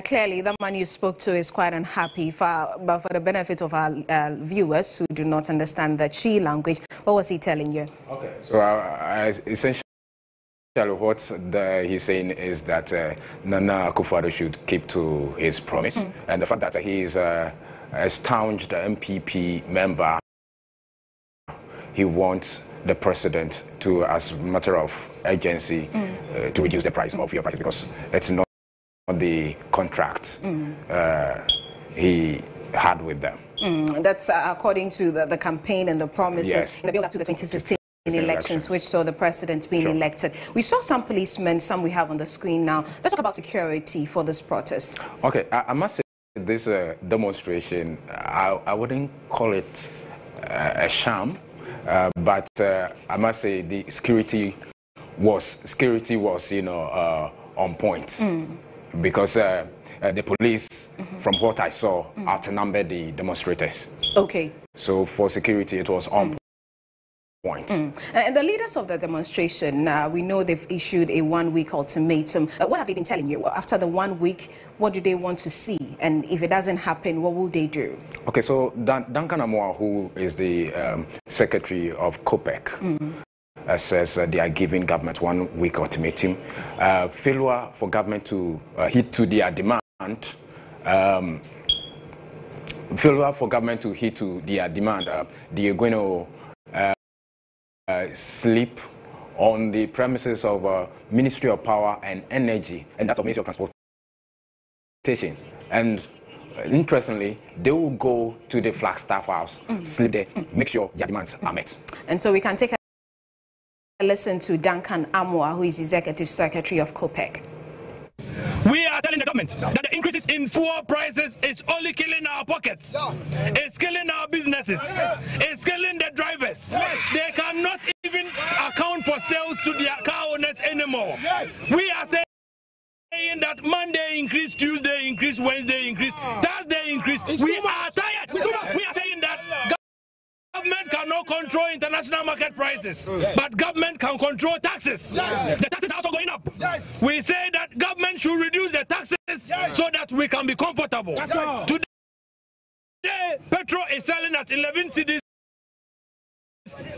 Clearly, the man you spoke to is quite unhappy, but for the benefit of our viewers who do not understand the Chi language, what was he telling you? Okay, so essentially what he's saying is that Nana Akufo-Addo should keep to his promise, and the fact that he is a staunch MPP member, he wants the president to, as a matter of urgency, to reduce the price of fuel prices because it's not the contract he had with them. That's according to the campaign and the promises in the build-up to the 2016 elections, which saw the president being elected. We saw some policemen, some we have on the screen now. Let's talk about security for this protest. Okay, I must say this demonstration, I wouldn't call it a sham, but I must say the security was on point. Because the police, from what I saw, outnumbered the demonstrators. Okay. So for security, it was on point. And the leaders of the demonstration, we know they've issued a one-week ultimatum. What have they been telling you? After the 1 week, what do they want to see? And if it doesn't happen, what will they do? Okay, so Duncan Amoah, who is the secretary of COPEC, says they are giving government 1 week ultimatum. Failure for government to heed to their demand. Failure for government to heed to their demand. They are going to sleep on the premises of Ministry of Power and Energy and that of Ministry of Transportation. And interestingly, they will go to the Flagstaff House, sleep there, make sure their demands are met. And so we can take listen to Duncan Amoah, who is Executive Secretary of COPEC. We are telling the government that the increases in fuel prices is only killing our pockets. It's killing our businesses. It's killing the drivers. They cannot even account for sales to their car owners anymore. We are saying that Monday increase, Tuesday increase, Wednesday increase, Thursday increase. We are tired. We are saying that government cannot control international market prices, but government can control taxes. The taxes are also going up. We say that government should reduce the taxes so that we can be comfortable. Today, petrol is selling at 11 cedis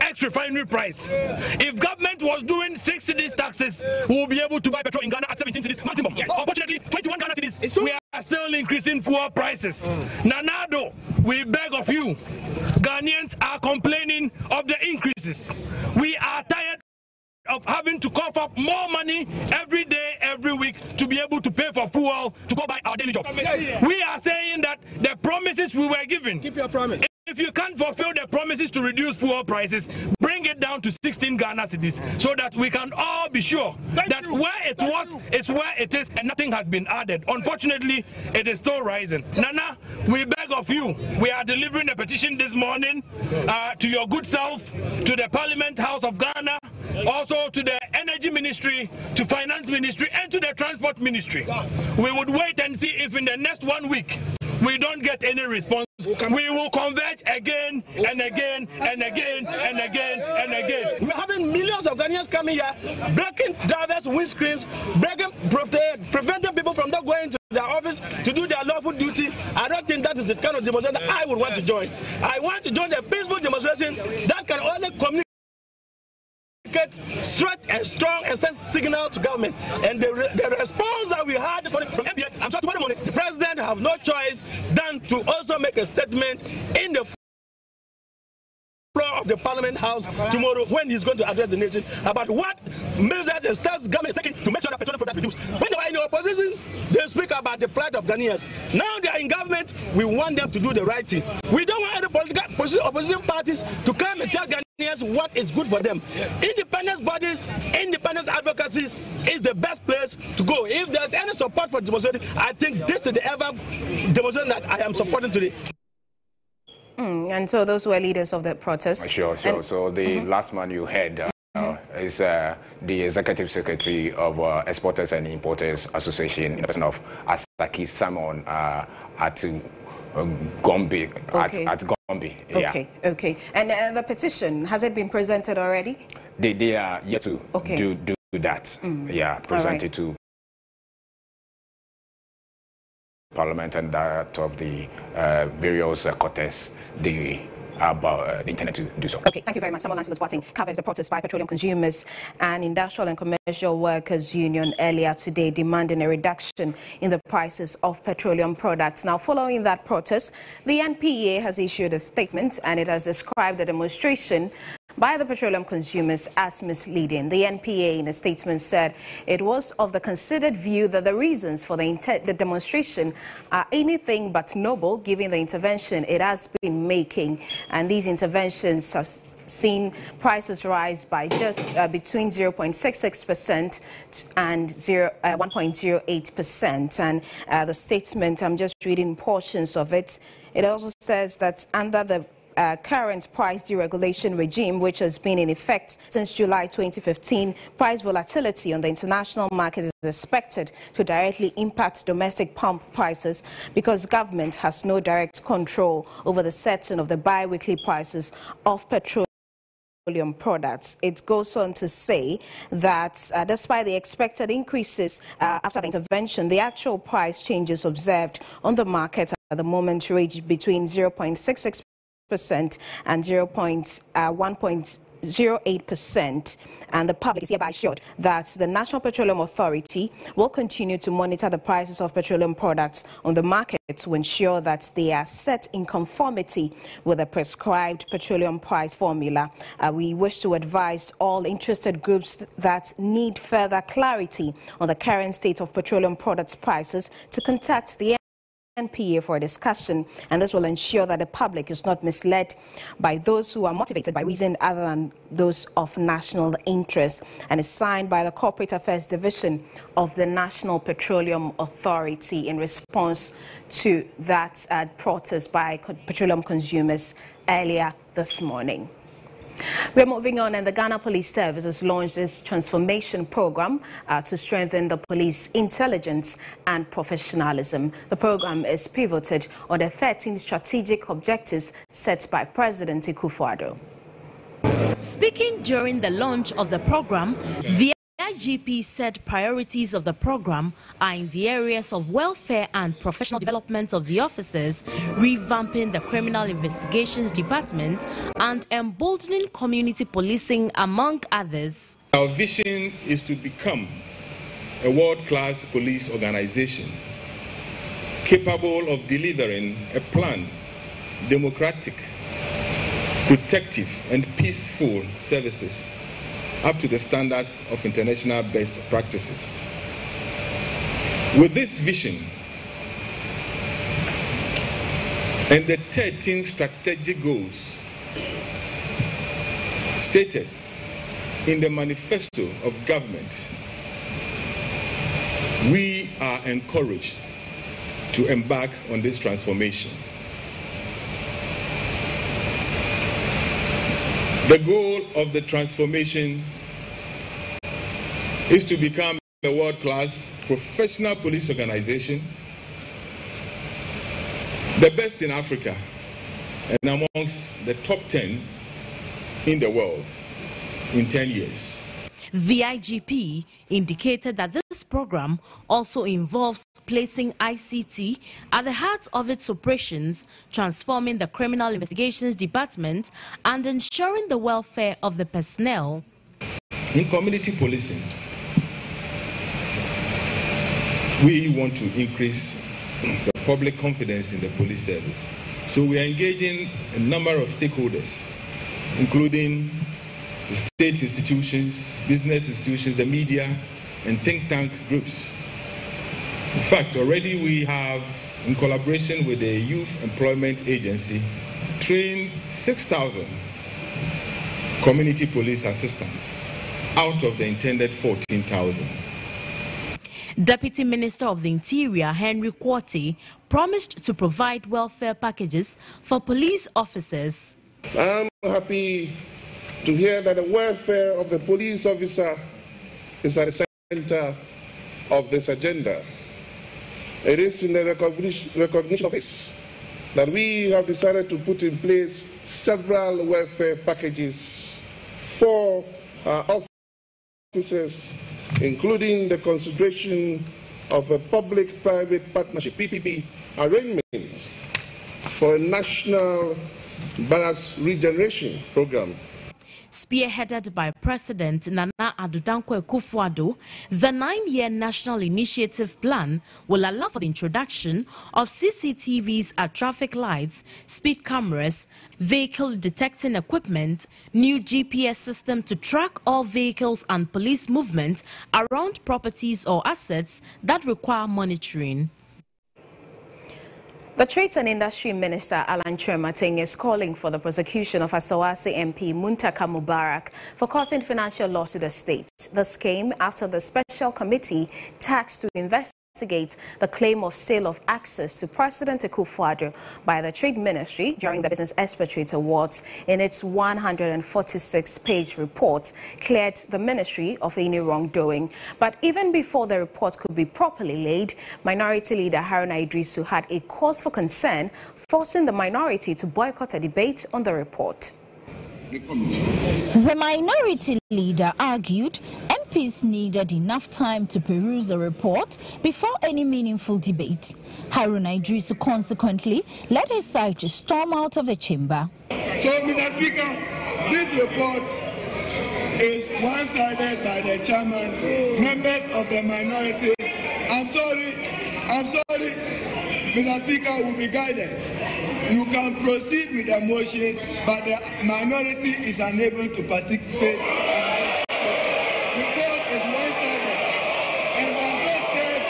ex-refinery price. If government was doing 6 cedis taxes, we will be able to buy petrol in Ghana at 17 cedis maximum. Unfortunately, 21 Ghana cedis, we are still increasing fuel prices. Nanado, we beg of you, Ghanaians are complaining of the increases. We are tired of having to cough up more money every day, every week to be able to pay for fuel to go buy our daily jobs. We are saying that the promises we were given, keep your promise. If you can't fulfill the promises to reduce fuel prices, bring it down to 16 Ghana cedis so that we can all be sure that where it was is where it is and nothing has been added. Unfortunately, it is still rising. Nana, we beg of you, we are delivering a petition this morning to your good self, to the Parliament House of Ghana, also to the Energy Ministry, to Finance Ministry, and to the Transport Ministry. We would wait and see if in the next 1 week we don't get any response. We will converge again and again and again and again and again. We're having millions of Ghanaians coming here, breaking drivers' windscreens, preventing people from not going to their office to do their lawful duty. I don't think that is the kind of demonstration that I would want to join. I want to join a peaceful demonstration that can only communicate straight and strong and send signal to government. And the response that we had this morning from MPA, I'm sorry, tomorrow morning, the president have no choice than to also make a statement in the floor of the Parliament House tomorrow when he's going to address the nation about what measures and steps government is taking to make sure that petroleum products reduce. When they were in the opposition, they speak about the plight of Ghanaians. Now they are in government, we want them to do the right thing. We don't want any political opposition parties to come and tell Ghanaians what is good for them. Independence bodies, independence advocacies is the best place to go. If there's any support for demonstration, I think this is the ever demonstration that I am supporting today. And so those were leaders of the protest. Sure. So the last man you heard is the Executive Secretary of Exporters and Importers Association in the person of Asaki Simon at Gombe. Okay. At Gombe. Yeah. Okay. And the petition, has it been presented already? They are yet to do that. Yeah, present it to Parliament and that of the various quarters, the intended to do so. Okay, thank you very much. Someone Lancelot Boateng covered the protest by petroleum consumers and industrial and commercial workers union earlier today, demanding a reduction in the prices of petroleum products. Now, following that protest, the NPA has issued a statement and it has described the demonstration by the petroleum consumers as misleading. The NPA in a statement said it was of the considered view that the reasons for the demonstration are anything but noble, given the intervention it has been making. And these interventions have seen prices rise by just between 0.66% and 1.08%. And the statement, I'm just reading portions of it. It also says that under the current price deregulation regime, which has been in effect since July 2015, price volatility on the international market is expected to directly impact domestic pump prices because government has no direct control over the setting of the bi-weekly prices of petroleum products. It goes on to say that despite the expected increases after the intervention, the actual price changes observed on the market at the moment range between 0.66% and 1.08%, and the public is hereby assured that the National Petroleum Authority will continue to monitor the prices of petroleum products on the market to ensure that they are set in conformity with the prescribed petroleum price formula. We wish to advise all interested groups that need further clarity on the current state of petroleum products prices to contact the NPA for a discussion, and this will ensure that the public is not misled by those who are motivated by reason other than those of national interest, and is signed by the Corporate Affairs Division of the National Petroleum Authority in response to that protest by petroleum consumers earlier this morning. We're moving on, and the Ghana Police Service has launched this transformation program to strengthen the police intelligence and professionalism. The program is pivoted on the 13 strategic objectives set by President Akufo-Addo. Speaking during the launch of the program, the IGP said priorities of the program are in the areas of welfare and professional development of the officers, revamping the Criminal Investigations Department, and emboldening community policing, among others. Our vision is to become a world-class police organization capable of delivering a planned, democratic, protective, and peaceful services up to the standards of international best practices. With this vision and the 13 strategic goals stated in the manifesto of government, we are encouraged to embark on this transformation. The goal of the transformation is to become a world-class professional police organization, the best in Africa and amongst the top 10 in the world in 10 years. The IGP indicated that this program also involves placing ICT at the heart of its operations, transforming the Criminal Investigations Department, and ensuring the welfare of the personnel. In community policing, we want to increase the public confidence in the police service. So we are engaging a number of stakeholders, including the state institutions, business institutions, the media, and think tank groups. In fact, already we have, in collaboration with the Youth Employment Agency, trained 6,000 community police assistants out of the intended 14,000. Deputy Minister of the Interior, Henry Quartey, promised to provide welfare packages for police officers. I'm happy to hear that the welfare of the police officer is at the center of this agenda. It is in the recognition of this that we have decided to put in place several welfare packages for our officers, including the consideration of a public-private partnership, PPP, arrangement for a national barracks regeneration program. Spearheaded by President Nana Addo Dankwa Akufo-Addo, the 9-year national initiative plan will allow for the introduction of CCTVs at traffic lights, speed cameras, vehicle detecting equipment, new GPS system to track all vehicles and police movement around properties or assets that require monitoring. The Trade and Industry Minister, Alan Chirmating, is calling for the prosecution of Asawase MP Muntaka Mubarak for causing financial loss to the state. This came after the special committee tasked to investigate the claim of sale of access to President Akufo-Addo by the Trade Ministry during the Business Expatriate Awards in its 146-page report cleared the ministry of any wrongdoing. But even before the report could be properly laid, Minority Leader Haruna Idrisu had a cause for concern, forcing the minority to boycott a debate on the report. The minority leader argued MPs needed enough time to peruse the report before any meaningful debate. Haruna Idrisu consequently led his side to storm out of the chamber. So, Mr. Speaker, this report is one-sided by the chairman, members of the minority. I'm sorry, Mr. Speaker, will be guided. You can proceed with the motion, but the minority is unable to participate. The court is one-sided and does not serve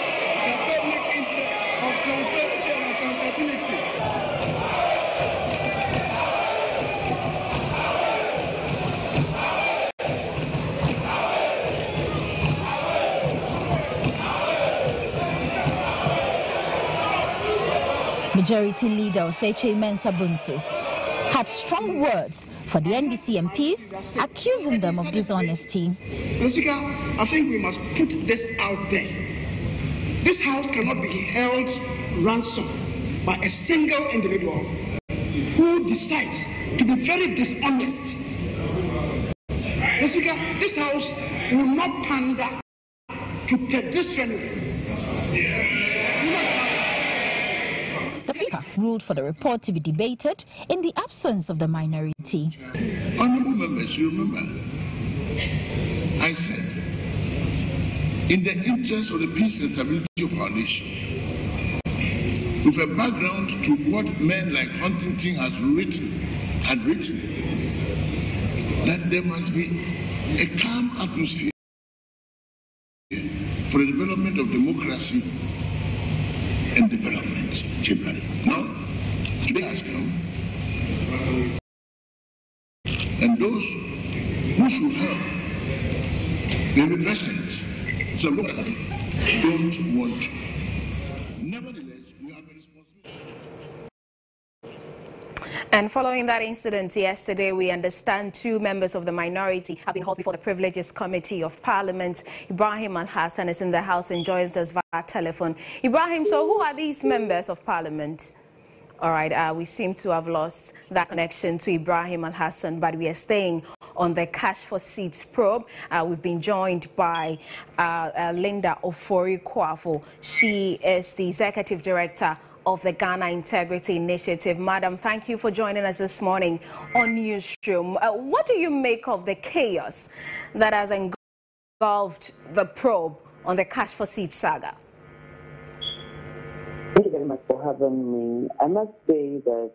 the public interest of transparency and accountability. Majority Leader Oseche Mensah Bunsu had strong words for the NDC MPs, accusing them of dishonesty. Mr. Speaker, I think we must put this out there. This House cannot be held ransom by a single individual who decides to be very dishonest. Mr. Speaker, this House will not pander to pedestrianism. The Speaker ruled for the report to be debated in the absence of the minority. Honourable members, you remember, I said, in the interest of the peace and stability of our nation, with a background to what men like Huntington had written, that there must be a calm atmosphere for the development of democracy and development generally. Now, today has come, and those who should help may be present. So don't want to. Nevertheless, we have a responsibility. And following that incident yesterday, we understand 2 members of the minority have been hauled before the Privileges Committee of Parliament. Ibrahim Al-Hassan is in the House and joins us via telephone. Ibrahim, so who are these members of Parliament? All right, we seem to have lost that connection to Ibrahim Al-Hassan, but we are staying on the Cash for Seats probe. We've been joined by Linda Ofori-Kwafo. She is the Executive Director of the Ghana Integrity Initiative. Madam, thank you for joining us this morning on Newsroom. What do you make of the chaos that has engulfed the probe on the Cash for Seats saga? Thank you very much for having me. I must say that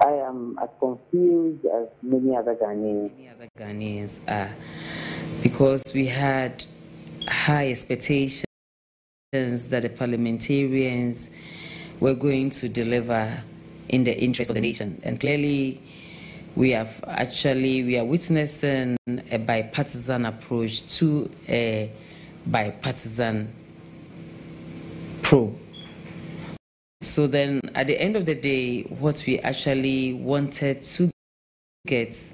I am as confused as many other Ghanaians are, because we had high expectations that the parliamentarians were going to deliver in the interest of the nation. And clearly, we are witnessing a bipartisan approach to a bipartisan probe. So then, at the end of the day, what we actually wanted to get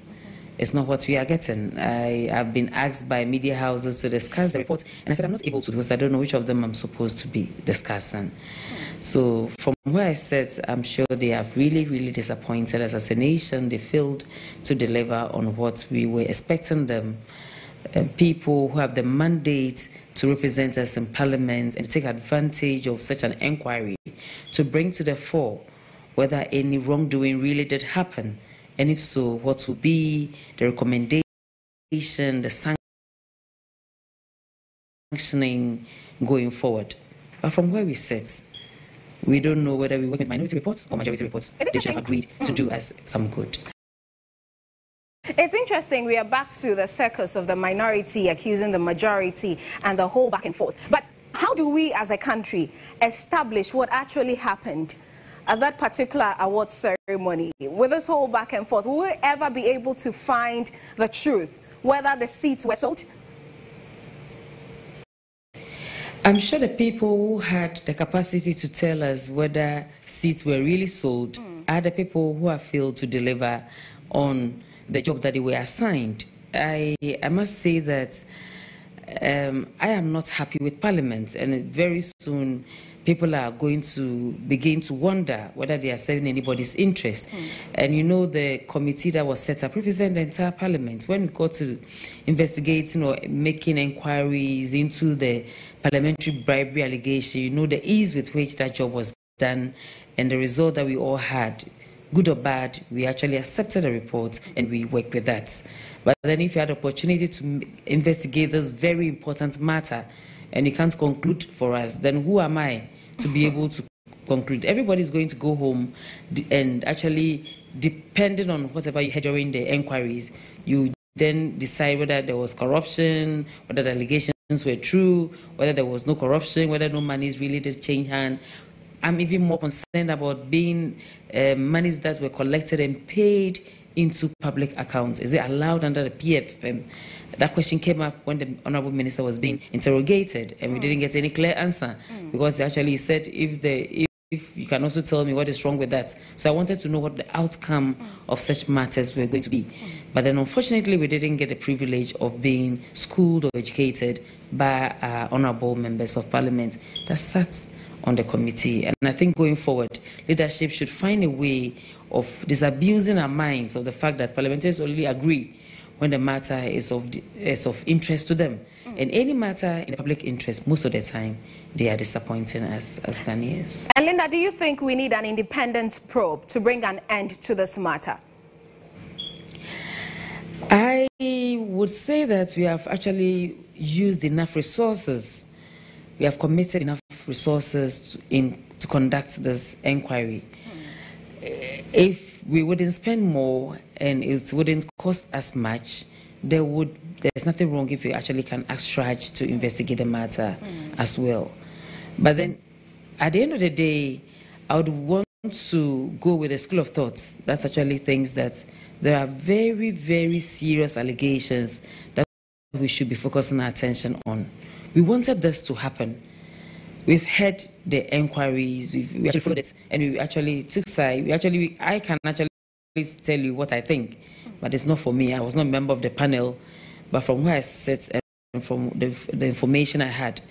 is not what we are getting. I have been asked by media houses to discuss the report, and I said I'm not able to because I don't know which of them I'm supposed to be discussing. So from where I sit, I'm sure they have really, really disappointed us as a nation. They failed to deliver on what we were expecting them. People who have the mandate to represent us in Parliament and to take advantage of such an inquiry to bring to the fore whether any wrongdoing really did happen, and if so, what would be the recommendation, the sanctioning going forward. But from where we sit, we don't know whether we work with minority reports or majority reports. They should have agreed to do us some good. It's interesting, we are back to the circus of the minority accusing the majority and the whole back and forth. But how do we as a country establish what actually happened at that particular award ceremony? With this whole back and forth, will we ever be able to find the truth, whether the seats were sold? I'm sure the people who had the capacity to tell us whether seats were really sold are the people who have failed to deliver on the job that they were assigned. I must say that I am not happy with Parliament, and very soon people are going to begin to wonder whether they are serving anybody's interest. And you know, the committee that was set up represents the entire Parliament. When we got to investigating or making inquiries into the parliamentary bribery allegation, you know the ease with which that job was done and the result that we all had. Good or bad, we actually accepted the report and we worked with that. But then if you had the opportunity to investigate this very important matter and you can't conclude for us, then who am I to be able to conclude? Everybody's going to go home and actually, depending on whatever you had during the inquiries, you then decide whether there was corruption, whether the allegations were true, whether there was no corruption, whether no monies really did change hand. I'm even more concerned about being monies that were collected and paid into public accounts. Is it allowed under the PFM? That question came up when the Honorable Minister was being interrogated, and we didn't get any clear answer because they actually said, if you can also tell me what is wrong with that. So I wanted to know what the outcome of such matters were going to be. But then unfortunately, we didn't get the privilege of being schooled or educated by our honorable members of Parliament that sat on the committee. And I think going forward, leadership should find a way of disabusing our minds of the fact that parliamentarians only agree when the matter is of interest to them. And any matter in the public interest, most of the time, they are disappointing us as Ghanaians. And Linda, do you think we need an independent probe to bring an end to this matter? I would say that we have actually used enough resources. We have committed enough resources to conduct this inquiry. If we wouldn't spend more and it wouldn't cost as much, there's nothing wrong if we actually can ask Raj to investigate the matter as well. But then, at the end of the day, I would want to go with a school of thought that actually thinks that there are very, very serious allegations that we should be focusing our attention on. We wanted this to happen. We've had the inquiries, we actually followed it, and we actually took side. I can actually tell you what I think, but it's not for me. I was not a member of the panel, but from where I sit and from the information I had.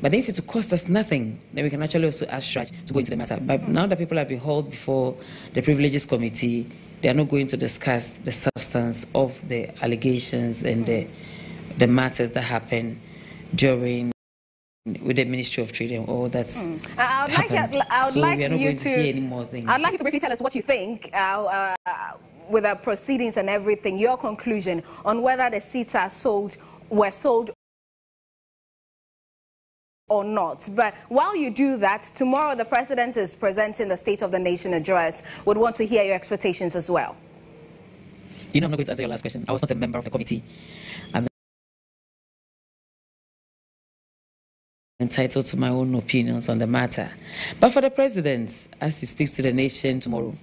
But if it cost us nothing, then we can actually also ask Raj to go into the matter. But now that people have been hauled before the Privileges Committee, they are not going to discuss the substance of the allegations and the matters that happened during with the Ministry of Trade and all that's happened. So we are not going to hear any more things. I'd like you to briefly tell us what you think with the proceedings and everything, your conclusion on whether the seats were sold or not. But while you do that, tomorrow the President is presenting the State of the Nation address. Would want to hear your expectations as well. You know, I'm not going to answer your last question. I was not a member of the committee. I'm entitled to my own opinions on the matter. But for the President, as he speaks to the nation tomorrow,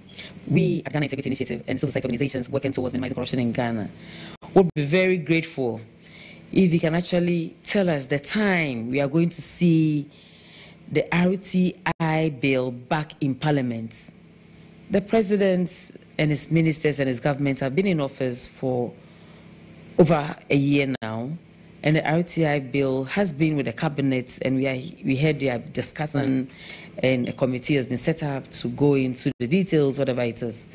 we at Ghana Integrity Initiative and civil society organizations working towards minimizing corruption in Ghana would be very grateful if he can actually tell us the time we are going to see the RTI bill back in Parliament. The President and his ministers and his government have been in office for over a year now, and the RTI bill has been with the cabinet, and we heard they are discussing, and a committee has been set up to go into the details, whatever it is.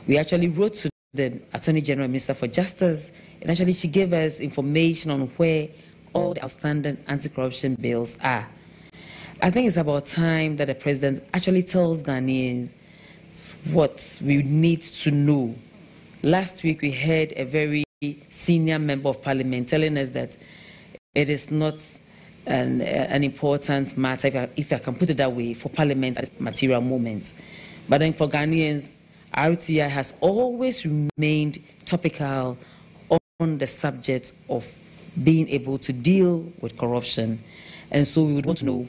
We actually wrote to the Attorney General, Minister for Justice, and actually she gave us information on where all the outstanding anti-corruption bills are. I think it's about time that the president actually tells Ghanaians what we need to know. Last week we heard a very senior member of parliament telling us that it is not an important matter, if I can put it that way, for parliament at this material moment. But then for Ghanaians, RTI has always remained topical on the subject of being able to deal with corruption. And so we would want to know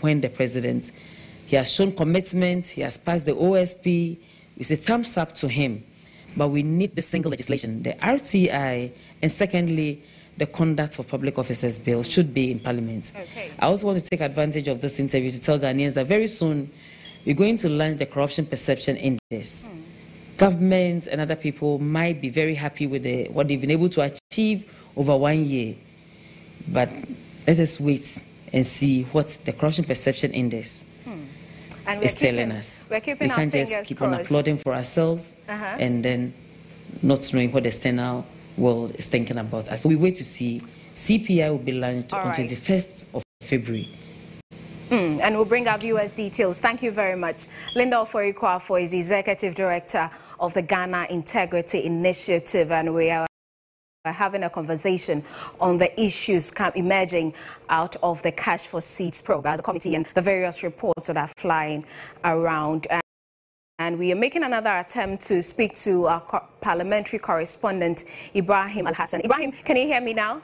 when the president, he has shown commitment, he has passed the OSP, we say thumbs up to him. But we need the single legislation, the RTI, and secondly, the Conduct of Public Officers Bill should be in Parliament. Okay. I also want to take advantage of this interview to tell Ghanaians that very soon we're going to launch the Corruption Perception Index. Governments and other people might be very happy with what they've been able to achieve over 1 year. But let us wait and see what the Corruption Perception Index is telling us. We can't just keep on applauding for ourselves and then not knowing what the external world is thinking about us. So we wait to see. CPI will be launched on 21st of February. And we'll bring our viewers details. Thank you very much. Linda Oforikwa is the Executive Director of the Ghana Integrity Initiative, and we are having a conversation on the issues emerging out of the Cash for Seeds probe by the committee and the various reports that are flying around. And we are making another attempt to speak to our parliamentary correspondent, Ibrahim Al-Hassan. Ibrahim, can you hear me now?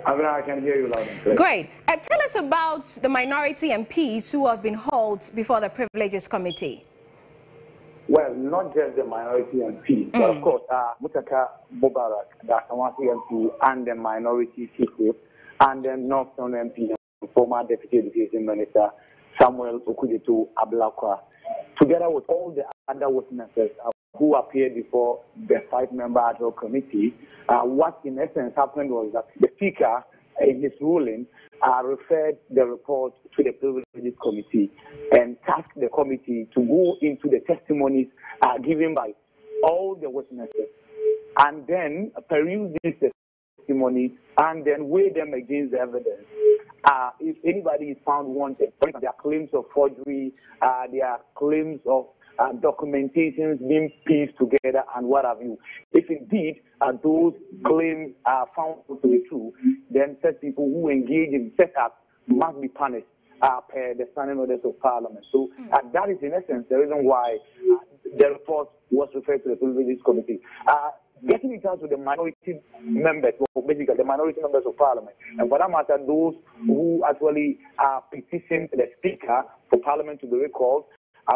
I can hear you loud and clear. Great. Tell us about the minority MPs who have been hauled before the Privileges Committee. Well, not just the minority MP, but of course, Mutaka Mubarak, the Asawasi MP, and the minority chief whip, and then Northern MP, former Deputy Education Minister Samuel Okujetu Ablakwa, together with all the other witnesses who appeared before the 5-member ad hoc committee. What in essence happened was that the Speaker, in his ruling, referred the report to the Privileges Committee and tasked the committee to go into the testimonies given by all the witnesses and then peruse these testimonies and then weigh them against the evidence. If anybody is found wanted, for instance, there are claims of forgery, there are claims of documentations being pieced together and what have you. If indeed those claims are found to be true, then such people who engage in setups must be punished per the standing orders of Parliament. So that is in essence the reason why the report was referred to the Privileges Committee. Getting in touch with the minority members, or basically the minority members of Parliament, and for that matter, those who actually petitioned the Speaker for Parliament to be recalled,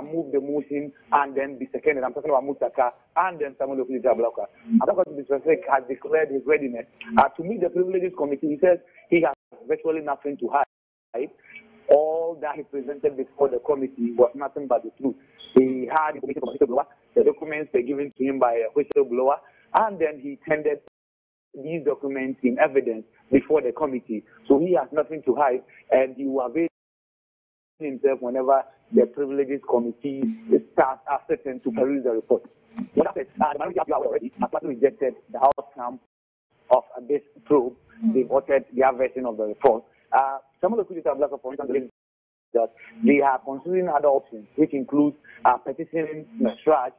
move the motion and then be seconded. I'm talking about Mutaka and then Samuel Okujetu Ablakwa. Ablakwa, to be specific, has declared his readiness to meet the Privileges Committee. He says he has virtually nothing to hide. All that he presented before the committee was nothing but the truth. He had information from a whistleblower. The documents were given to him by a whistleblower, and then he tendered these documents in evidence before the committee. So he has nothing to hide, and he will avail himself whenever the Privileges Committee starts certain to peruse the report. What happened? The minority already has rejected the outcome of this probe. They voted their version of the report. Some of the critics have for instance, that they are considering other options, which includes petitioning Mesraj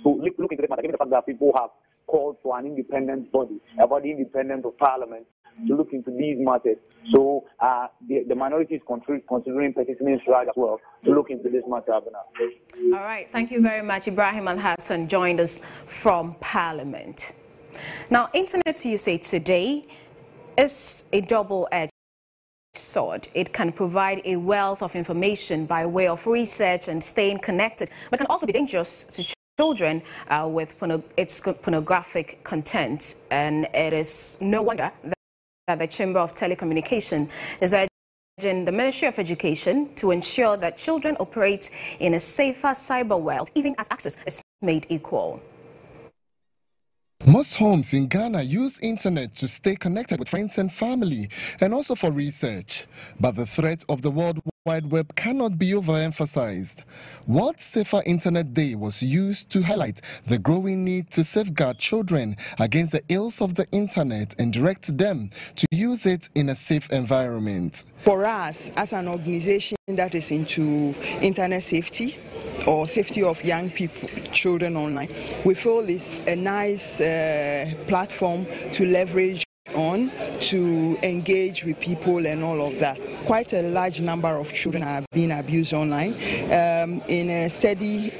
to look into the matter, given the fact that people have called for an independent body, a body independent of Parliament, to look into these matters. So the minority is considering petitioning Mesraj as well to look into this matter. All right, thank you very much. Ibrahim Al-Hassan joined us from Parliament. Now, Internet USA Today is a double-edged sword. It can provide a wealth of information by way of research and staying connected, but can also be dangerous to children with its pornographic content. And it is no wonder that the Chamber of Telecommunication is urging the Ministry of Education to ensure that children operate in a safer cyber world, even as access is made equal. Most homes in Ghana use internet to stay connected with friends and family and also for research. But the threat of the World Wide Web cannot be overemphasized. World Safer Internet Day was used to highlight the growing need to safeguard children against the ills of the internet and direct them to use it in a safe environment. For us, as an organization that is into internet safety, or safety of young people, children online, we feel it's a nice platform to leverage on, to engage with people and all of that. Quite a large number of children are being abused online. In a study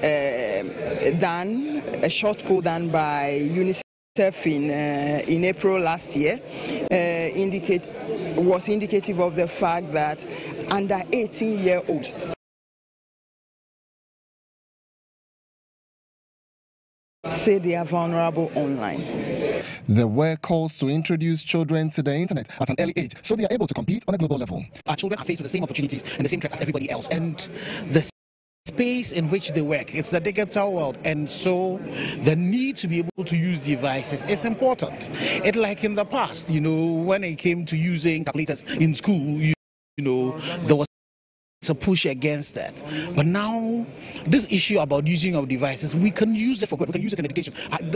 done, a short poll done by UNICEF in April last year, was indicative of the fact that under 18-year-olds say they are vulnerable online. There were calls to introduce children to the internet at an early age so they are able to compete on a global level. Our children are faced with the same opportunities and the same threats as everybody else, and the space in which they work, it's the digital world, and so the need to be able to use devices is important. It's like in the past, you know, when it came to using calculators in school, you know, there was a push against that. But now, this issue about using our devices, we can use it for good. We can use it in education.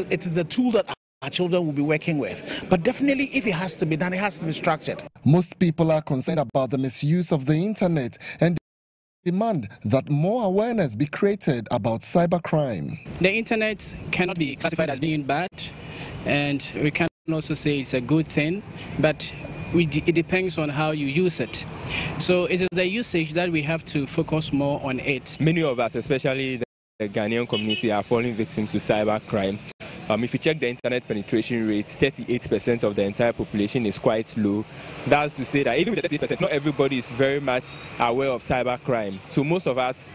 It is a tool that our children will be working with. But definitely, if it has to be done, it has to be structured. Most people are concerned about the misuse of the internet and demand that more awareness be created about cybercrime. The internet cannot be classified as being bad, and we can also say it's a good thing, but it depends on how you use it. So it is the usage that we have to focus more on it. Many of us, especially the Ghanaian community, are falling victims to cybercrime. If you check the internet penetration rate, 38% of the entire population is quite low. That's to say that even with the 38%, not everybody is very much aware of cybercrime. So most of us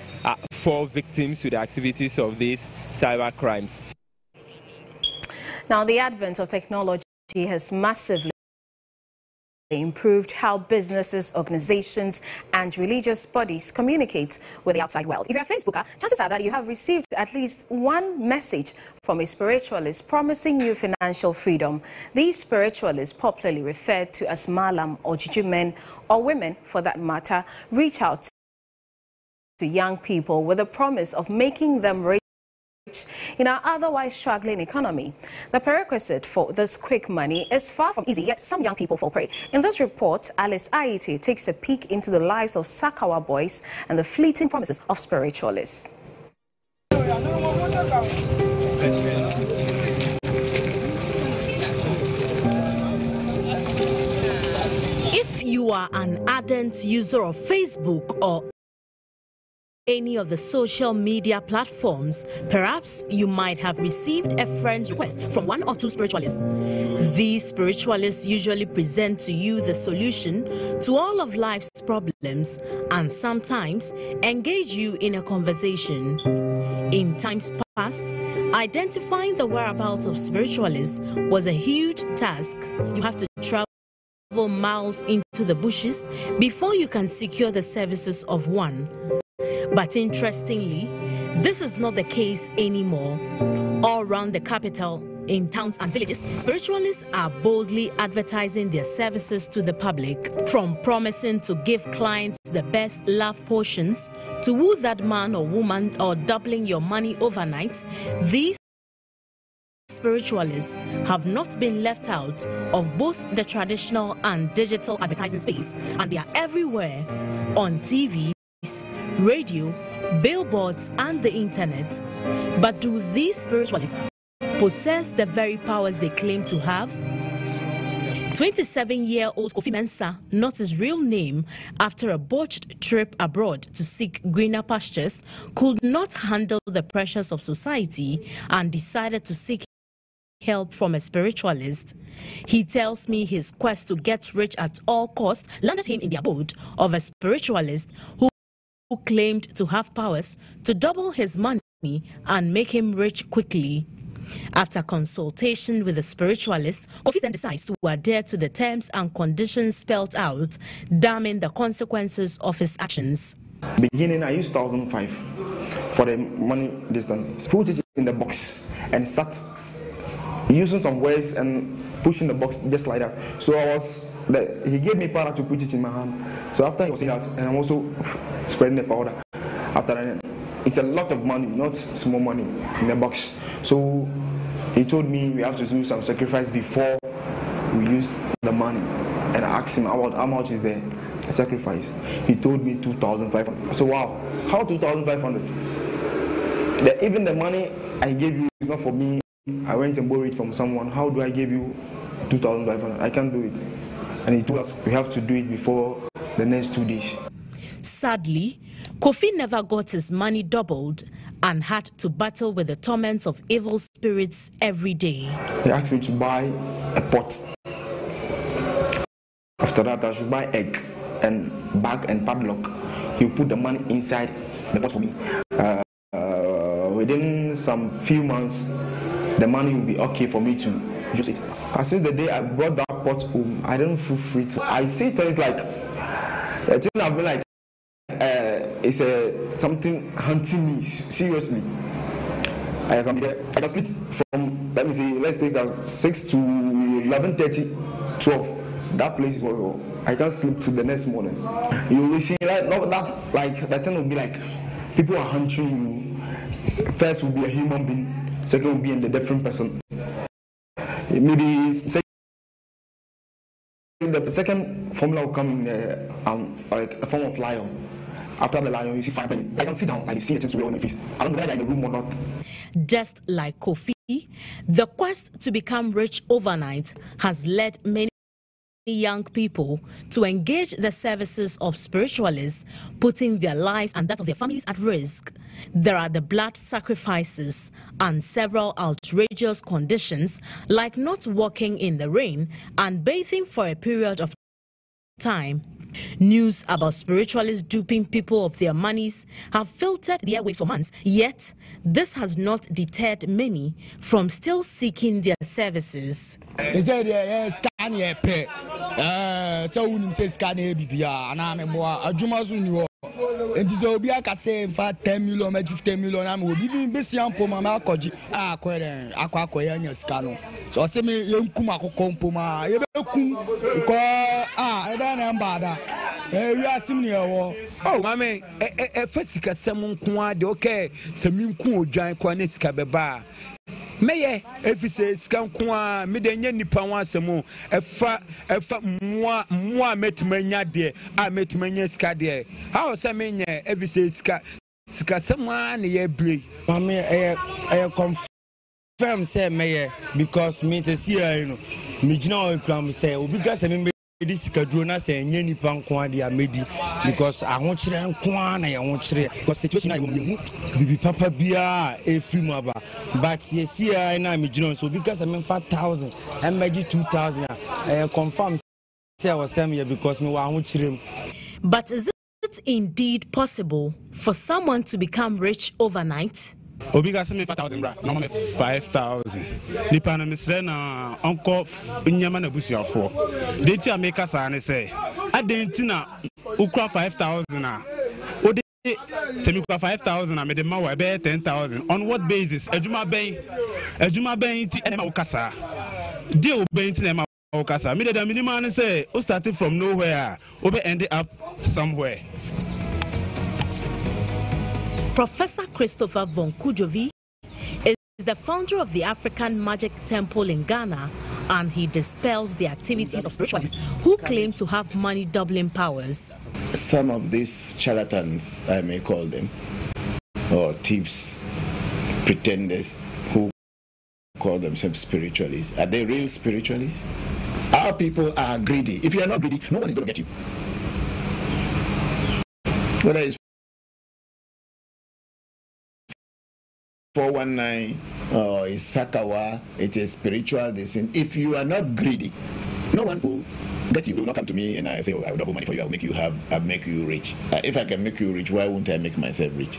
fall victims to the activities of these cybercrimes. Now, the advent of technology has massively improved how businesses, organizations and religious bodies communicate with the outside world. If you're a Facebooker, chances are that you have received at least one message from a spiritualist promising you financial freedom. These spiritualists, popularly referred to as Malam or Juju men, or women for that matter, reach out to young people with the promise of making them rich in our otherwise struggling economy. The prerequisite for this quick money is far from easy, yet some young people fall prey. In this report, Alice Aite takes a peek into the lives of Sakawa boys and the fleeting promises of spiritualists. If you are an ardent user of Facebook or any of the social media platforms, perhaps you might have received a friend request from one or two spiritualists. These spiritualists usually present to you the solution to all of life's problems and sometimes engage you in a conversation. In times past, identifying the whereabouts of spiritualists was a huge task. You have to travel miles into the bushes before you can secure the services of one. But interestingly, this is not the case anymore. All around the capital, in towns and villages, spiritualists are boldly advertising their services to the public. From promising to give clients the best love potions, to woo that man or woman, or doubling your money overnight, these spiritualists have not been left out of both the traditional and digital advertising space, and they are everywhere on TV, radio, billboards and the internet. But do these spiritualists possess the very powers they claim to have? 27-year-old Kofi Mensah, not his real name, after a botched trip abroad to seek greener pastures, could not handle the pressures of society and decided to seek help from a spiritualist. He tells me his quest to get rich at all costs landed him in the abode of a spiritualist who claimed to have powers to double his money and make him rich quickly. After consultation with the spiritualist, Kofi then decides to adhere to the terms and conditions spelled out, damning the consequences of his actions. Beginning, I used 1,005 for the money distance. Put it in the box and start using some words and pushing the box just like that. So he gave me powder to put it in my hand. So after he was saying that, and I'm also spreading the powder. After that, it's a lot of money, not small money in the box. So he told me we have to do some sacrifice before we use the money. And I asked him about how much is the sacrifice. He told me 2,500. I said, wow, how 2,500? Even the money I gave you is not for me. I went and borrowed it from someone. How do I give you 2,500? I can't do it. And he told us we have to do it before the next 2 days. Sadly, Kofi never got his money doubled and had to battle with the torments of evil spirits every day. He asked me to buy a pot. After that, I should buy egg and bag and padlock. He put the money inside the pot for me. Within some few months, the money will be okay for me to use it. Since the day I brought that pot home, I don't feel free to. I see things like, I think I've been like, it's something hunting me, seriously. I can sleep from, let me see, let's take 6 to 11:30, 12. That place is horrible. I can't sleep till the next morning. You will see that thing will be like, people are hunting you. First will be a human being, second will be a different person. Maybe the second formula will come in like a form of lion. After the lion, you see 5 penny. I can sit down and see it on my face. I don't know whether I'm in the room or not. Just like Kofi, the quest to become rich overnight has led many young people to engage the services of spiritualists, putting their lives and that of their families at risk. There are the blood sacrifices and several outrageous conditions like not walking in the rain and bathing for a period of time. News about spiritualists duping people of their monies have filtered the airwaves for months, yet this has not deterred many from still seeking their services. It is Obia can say 10 million, 15 million. I'm will be busy on Poma Koji. Aquacoyan Scano. So say me young Kumako Compoma, Yebekum, I don't know bada. We are similar. Oh, mammy, a Fessica Samun Quad, okay, Samin Ku Giant Quanisca Beba. Maye, if he says Scankwa, Midden Nipawan Samo, a fa moi met mania dear, I met mania scadia. How Samina, if he says Scasaman, ye brie. Mammy, I confirm, say, Mayor, because Mrs. Here, Mijno Plum say, because I this Kadrona say, Yenny Panquadia Medi, because I want you and Kwan, I want you, because situation I will be Papa Bia, a free mother. But yes, here I know Mijno, so because I mean 5,000, and maybe 2,000, I confirm, say I was same here because no one want you. But is it indeed possible for someone to become rich overnight? Obiga semi 5,000 bra, no 5,000. Nipa na misre na onko nyama na busuafo. Deti ameka sa ne say, adenti na ukra 5,000 na. Ode semi ukra 5,000 na me de ma wa be 10,000. On what basis? Ejuma ben ti ema ukasa. Deal ben ti ema ukasa. Me de minimum say, o started from nowhere, o be ended up somewhere. Professor Christopher Von Kujovi is the founder of the African Magic Temple in Ghana, and he dispels the activities of spiritualists who claim to have money doubling powers. Some of these charlatans, I may call them, or thieves, pretenders who call themselves spiritualists, are they real spiritualists? Our people are greedy. If you are not greedy, no one is going to get you. Whether it's 419 or is Sakawa, it is spiritual. If you are not greedy, no one will get you. Will not come to me and I say, oh, I will double money for you. I'll make you rich. If I can make you rich, why won't I make myself rich?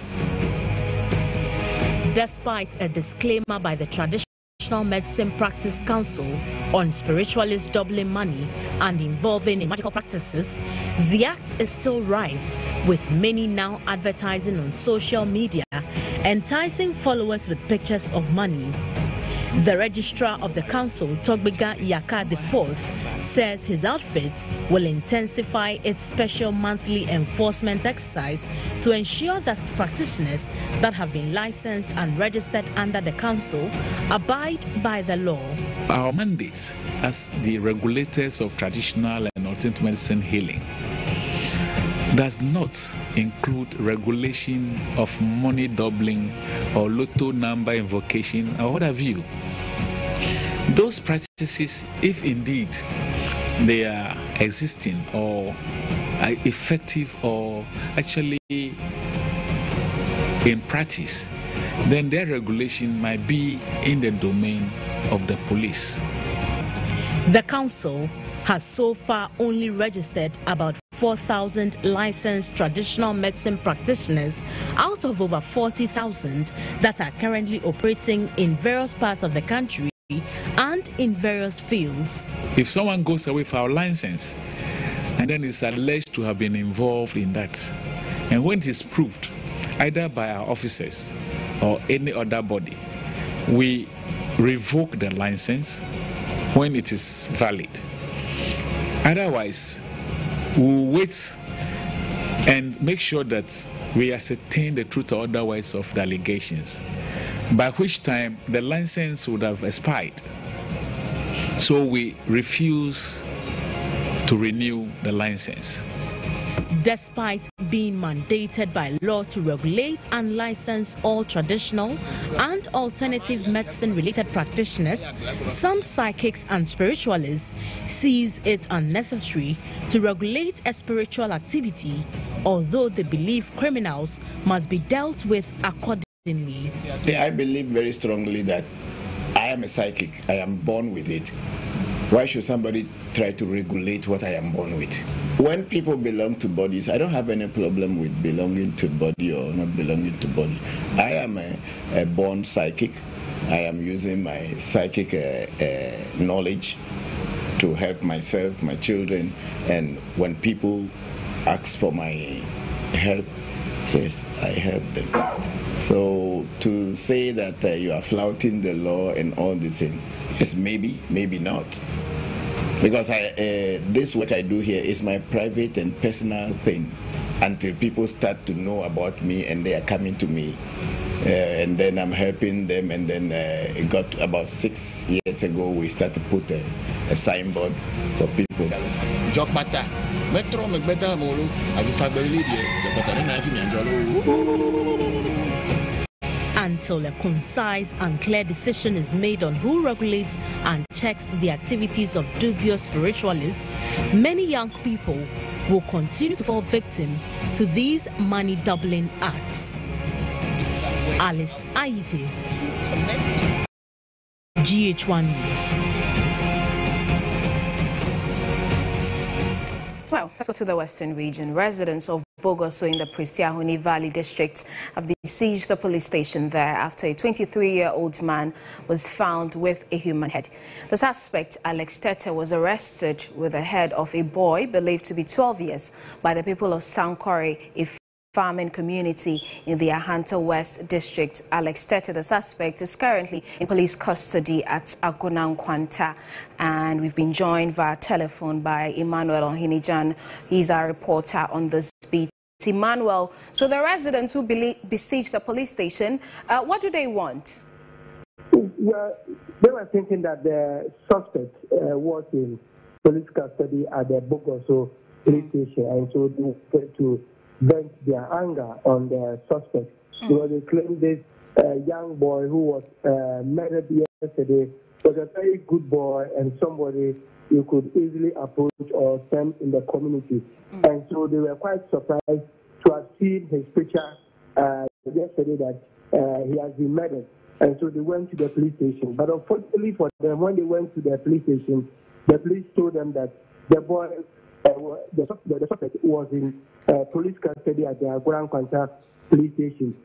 Despite a disclaimer by the Traditional Medicine Practice Council on spiritualists doubling money and involving in magical practices, the act is still rife, with many now advertising on social media, enticing followers with pictures of money. The registrar of the council, Togbega Yaka IV, says his outfit will intensify its special monthly enforcement exercise to ensure that practitioners that have been licensed and registered under the council abide by the law. Our mandate as the regulators of traditional and alternative medicine healing does not include regulation of money doubling or lotto number invocation or what have you. Those practices, if indeed they are existing or are effective or actually in practice, then their regulation might be in the domain of the police. The council has so far only registered about 4,000 licensed traditional medicine practitioners out of over 40,000 that are currently operating in various parts of the country and in various fields. If someone goes away for our license and then is alleged to have been involved in that, and when it is proved either by our officers or any other body, we revoke the license when it is valid. Otherwise, we'll wait and make sure that we ascertain the truth or otherwise of the allegations, by which time the license would have expired. So we refuse to renew the license. Despite being mandated by law to regulate and license all traditional and alternative medicine-related practitioners, some psychics and spiritualists sees it unnecessary to regulate a spiritual activity, although they believe criminals must be dealt with accordingly. I believe very strongly that I am a psychic. I am born with it. Why should somebody try to regulate what I am born with? When people belong to bodies, I don't have any problem with belonging to body or not belonging to body. I am a born psychic. I am using my psychic knowledge to help myself, my children, and when people ask for my help, yes, I help them. So to say that you are flouting the law and all this thing, yes, maybe, maybe not. Because this what I do here is my private and personal thing until people start to know about me and they are coming to me. And then I'm helping them, and then it got about 6 years ago we started to put a signboard for people. Until a concise and clear decision is made on who regulates and checks the activities of dubious spiritualists, many young people will continue to fall victim to these money-doubling acts. Alice Aite, GHOne News. Well, let's go to the Western region. Residents of Bogoso in the Pristiahuni Valley district have besieged the police station there after a 23-year-old man was found with a human head. The suspect, Alex Tete, was arrested with the head of a boy believed to be 12 years by the people of Sankore, a farming community in the Ahanta West district. Alex Tete, the suspect, is currently in police custody at Agunankwanta, and we've been joined via telephone by Emmanuel Ohinijan. He's our reporter on this beat. Emmanuel, so the residents who besieged the police station, what do they want? Well, they were thinking that the suspect was in police custody at the Bogoso police station, and so they wanted to vent their anger on the suspect. So they claimed this young boy who was murdered yesterday was a very good boy and somebody you could easily approach or send in the community. And so they were quite surprised to have seen his picture yesterday that he has been murdered. And so they went to the police station. But unfortunately for them, when they went to the police station, the police told them that the boy, the suspect was in police custody at the Grand Quanta police station.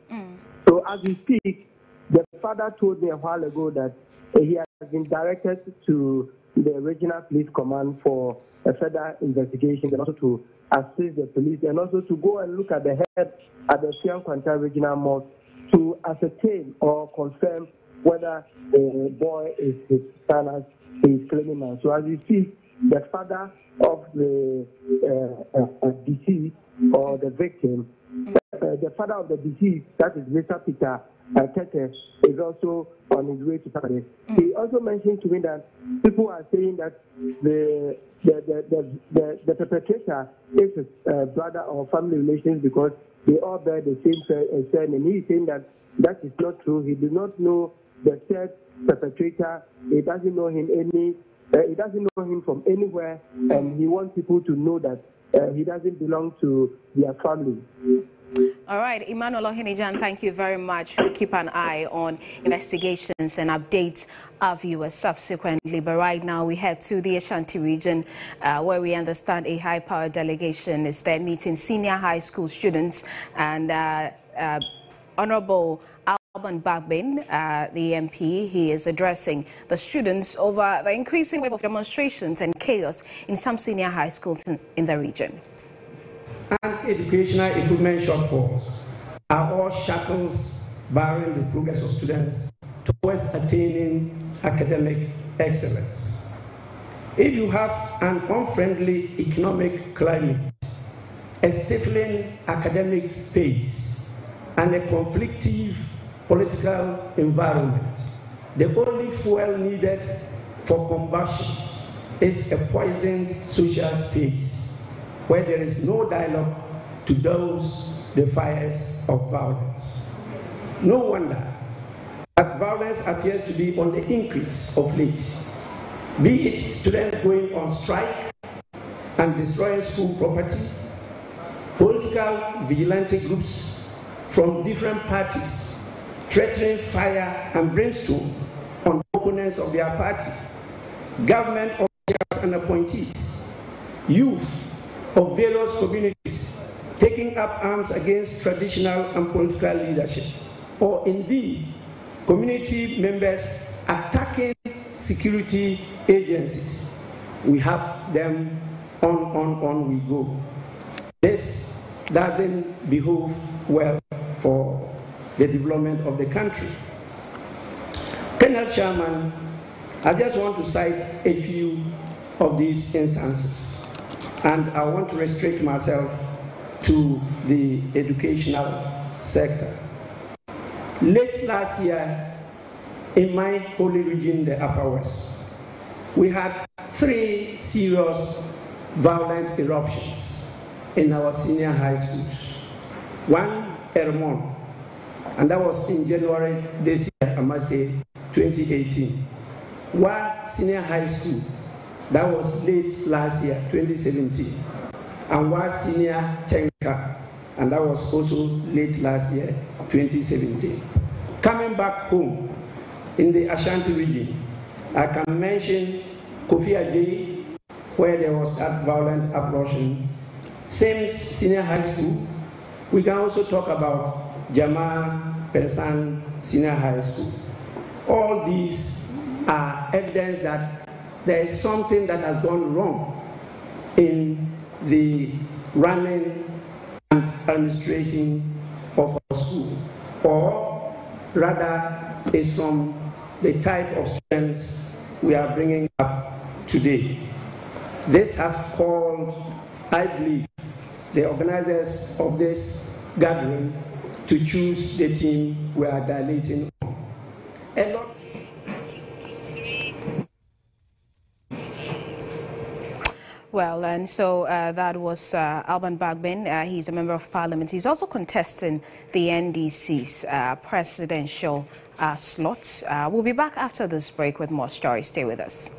So as we speak, the father told me a while ago that he has been directed to the regional police command for a further investigation and also to assist the police and also to go and look at the head at the Grand Quanta regional mosque to ascertain or confirm whether a boy is his son as he is claiming now. So as you see, the father of the deceased or the victim, the father of the deceased, that is Mr. Peter Tete, is also on his way to Saturday. He also mentioned to me that people are saying that the perpetrator is his brother or family relations because they all bear the same surname. He is saying that that is not true. He does not know the third perpetrator. He doesn't know him he doesn't know him from anywhere, and he wants people to know that he doesn't belong to their family. All right, Emmanuel Ohinijan, thank you very much. We'll keep an eye on investigations and update our viewers subsequently. But right now we head to the Ashanti region where we understand a high-powered delegation is there meeting senior high school students, and Honorable Alban Bagbin, the MP, he is addressing the students over the increasing wave of demonstrations and chaos in some senior high schools in the region. And educational equipment shortfalls are all shackles barring the progress of students towards attaining academic excellence. If you have an unfriendly economic climate, a stifling academic space, and a conflictive political environment, the only fuel needed for combustion is a poisoned social space where there is no dialogue to douse the fires of violence. No wonder that violence appears to be on the increase of late, be it students going on strike and destroying school property, political vigilante groups from different parties threatening fire and brimstone on opponents of their party, government officials and appointees, youth of various communities taking up arms against traditional and political leadership, or indeed community members attacking security agencies. We have them on we go. This doesn't behove well for the development of the country. Colonel Chairman, I just want to cite a few of these instances, and I want to restrict myself to the educational sector. Late last year, in my holy region, the Upper West, we had 3 serious violent eruptions in our senior high schools. One, Ermon, and that was in January this year, I must say, 2018. One senior high school, that was late last year, 2017. And one senior Tenka, and that was also late last year, 2017. Coming back home in the Ashanti region, I can mention Kofi Ajay, where there was that violent abortion. Same senior high school. We can also talk about Jama Persan Senior High School. All these are evidence that there is something that has gone wrong in the running and administration of our school, or rather is from the type of students we are bringing up today. This has called, I believe, the organizers of this gathering to choose the team we are dilating on. A lot. Well, and so that was Alban Bagbin. He's a member of parliament. He's also contesting the NDC's presidential slots. We'll be back after this break with more stories. Stay with us.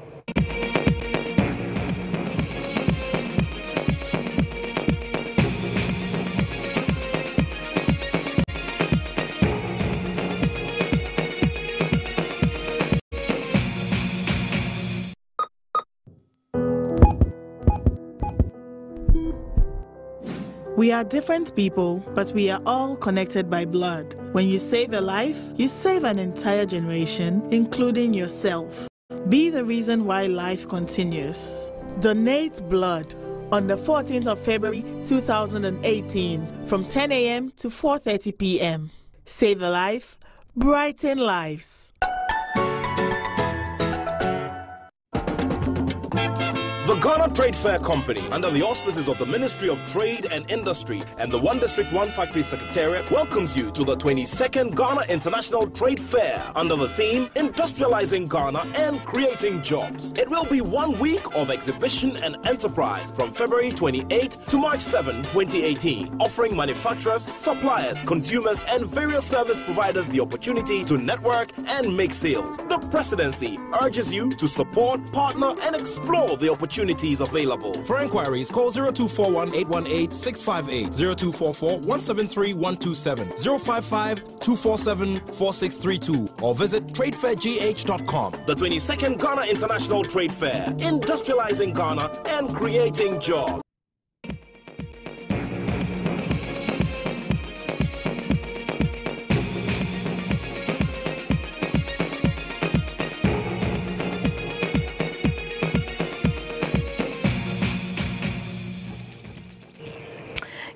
We are different people, but we are all connected by blood. When you save a life, you save an entire generation, including yourself. Be the reason why life continues. Donate blood on the 14th of February 2018 from 10 a.m. to 4:30 p.m. Save a life, brighten lives. Ghana Trade Fair Company, under the auspices of the Ministry of Trade and Industry and the One District, One Factory Secretariat, welcomes you to the 22nd Ghana International Trade Fair under the theme Industrializing Ghana and Creating Jobs. It will be 1 week of exhibition and enterprise from February 28 to March 7, 2018, offering manufacturers, suppliers, consumers, and various service providers the opportunity to network and make sales. The Presidency urges you to support, partner, and explore the opportunities available. For inquiries, call 0241-818-658, 0244-173-127, 055-247-4632, or visit tradefairgh.com. The 22nd Ghana International Trade Fair, industrializing Ghana and creating jobs.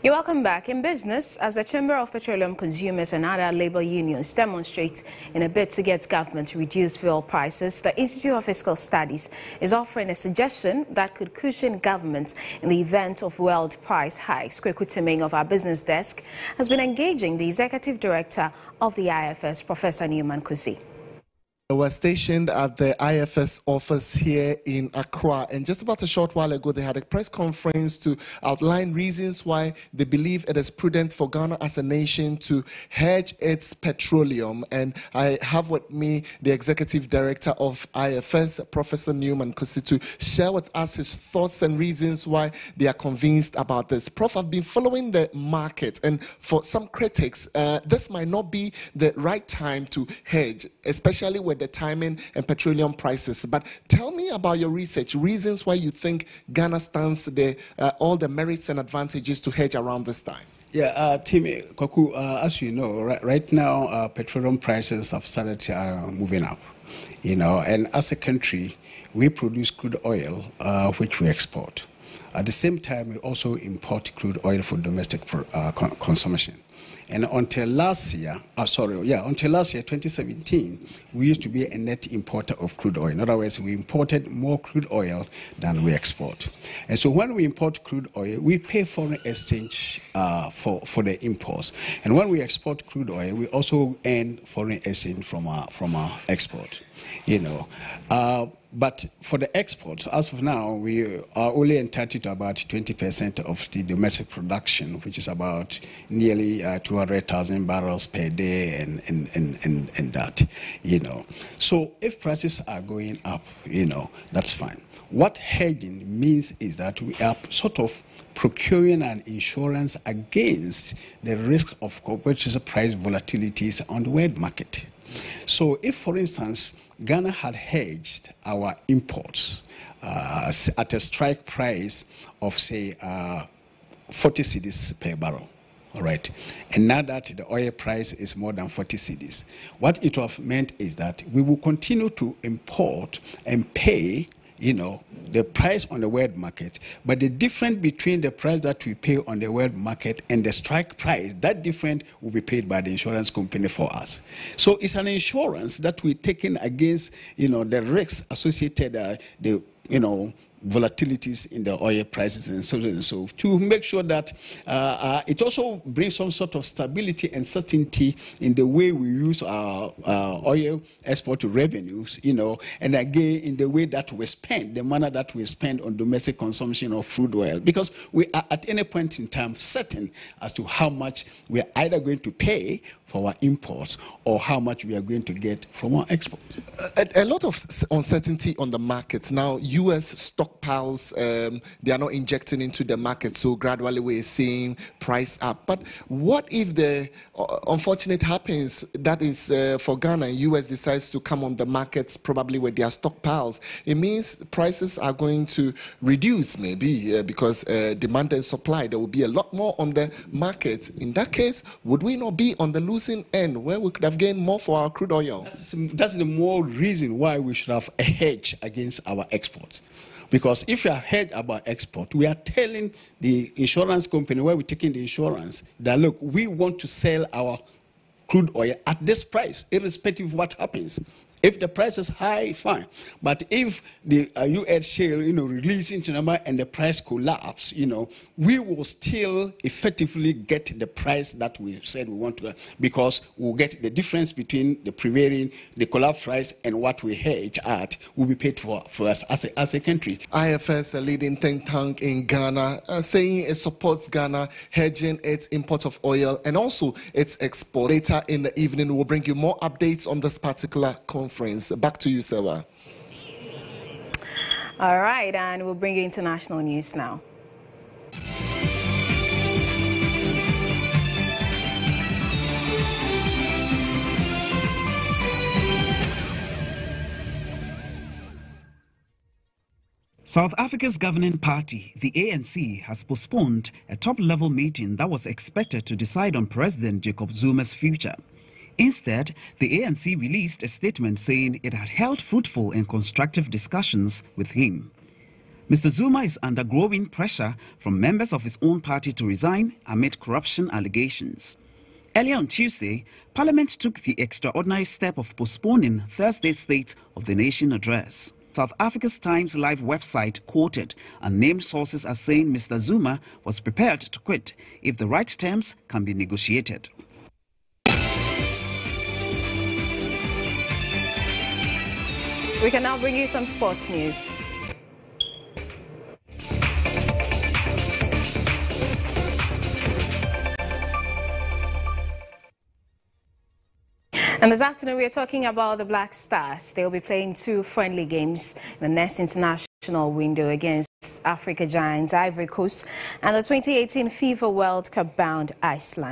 You're welcome back. In business, as the Chamber of Petroleum Consumers and other labor unions demonstrate in a bid to get government to reduce fuel prices, the Institute of Fiscal Studies is offering a suggestion that could cushion government in the event of world price hikes. Kweku Temeng of our business desk has been engaging the Executive Director of the IFS, Professor Newman Kusi. We're stationed at the IFS office here in Accra, and just about a short while ago they had a press conference to outline reasons why they believe it is prudent for Ghana as a nation to hedge its petroleum. And I have with me the Executive Director of IFS, Professor Newman Kusi, to share with us his thoughts and reasons why they are convinced about this. Prof, I've been following the market, and for some critics, this might not be the right time to hedge, especially with the timing and petroleum prices. But tell me about your research, reasons why you think Ghana stands all the merits and advantages to hedge around this time. Yeah, Tim Kweku, as you know, right now petroleum prices have started moving up, and as a country, we produce crude oil, which we export. At the same time, we also import crude oil for domestic consumption. And until last year, 2017, we used to be a net importer of crude oil. In other words, we imported more crude oil than we export. And so when we import crude oil, we pay foreign exchange for the imports. And when we export crude oil, we also earn foreign exchange from our export. But for the exports, as of now, we are only entitled to about 20% of the domestic production, which is about nearly 200,000 barrels per day, and that, So if prices are going up, that's fine. What hedging means is that we are sort of procuring an insurance against the risk of commodity price volatilities on the world market. So if, for instance, Ghana had hedged our imports at a strike price of, say, 40 cedis per barrel, all right, and now that the oil price is more than 40 cedis, what it would have meant is that we will continue to import and pay the price on the world market, but the difference between the price that we pay on the world market and the strike price, that difference will be paid by the insurance company for us. So it's an insurance that we're taking against, the risks associated, volatilities in the oil prices and so on and so to make sure that it also brings some sort of stability and certainty in the way we use our oil export revenues, and again in the way that we spend, the manner that we spend on domestic consumption of crude oil, because we are at any point in time certain as to how much we are either going to pay for our imports or how much we are going to get from our exports. A lot of uncertainty on the market now. U.S. stockpiles, they are not injecting into the market, so gradually we're seeing price up. But what if the unfortunate happens, that is for Ghana, and U.S. decides to come on the markets probably with their stockpiles? It means prices are going to reduce maybe because demand and supply, there will be a lot more on the market. In that case, would we not be on the losing end where we could have gained more for our crude oil? That's the more reason why we should have a hedge against our exports. Because if we are hedged about export, we are telling the insurance company where we're taking the insurance that, look, we want to sell our crude oil at this price, irrespective of what happens. If the price is high, fine. But if the U.S. shale, release into number and the price collapse, we will still effectively get the price that we said we want to, because we'll get the difference between the prevailing, the collapse price, and what we hedge at will be paid for us as a country. IFS, a leading think tank in Ghana, saying it supports Ghana hedging its import of oil and also its export. Later in the evening, we'll bring you more updates on this particular conference. Back to you, Sarah. All right, and we'll bring you international news now. South Africa's governing party, the ANC, has postponed a top-level meeting that was expected to decide on President Jacob Zuma's future. Instead, the ANC released a statement saying it had held fruitful and constructive discussions with him. Mr. Zuma is under growing pressure from members of his own party to resign amid corruption allegations. Earlier on Tuesday, Parliament took the extraordinary step of postponing Thursday's State of the Nation address. South Africa's Times Live website quoted unnamed sources as saying Mr. Zuma was prepared to quit if the right terms can be negotiated. We can now bring you some sports news. And this afternoon, we are talking about the Black Stars. They will be playing 2 friendly games in the next international window against Africa giants Ivory Coast and the 2018 FIFA World Cup bound Iceland.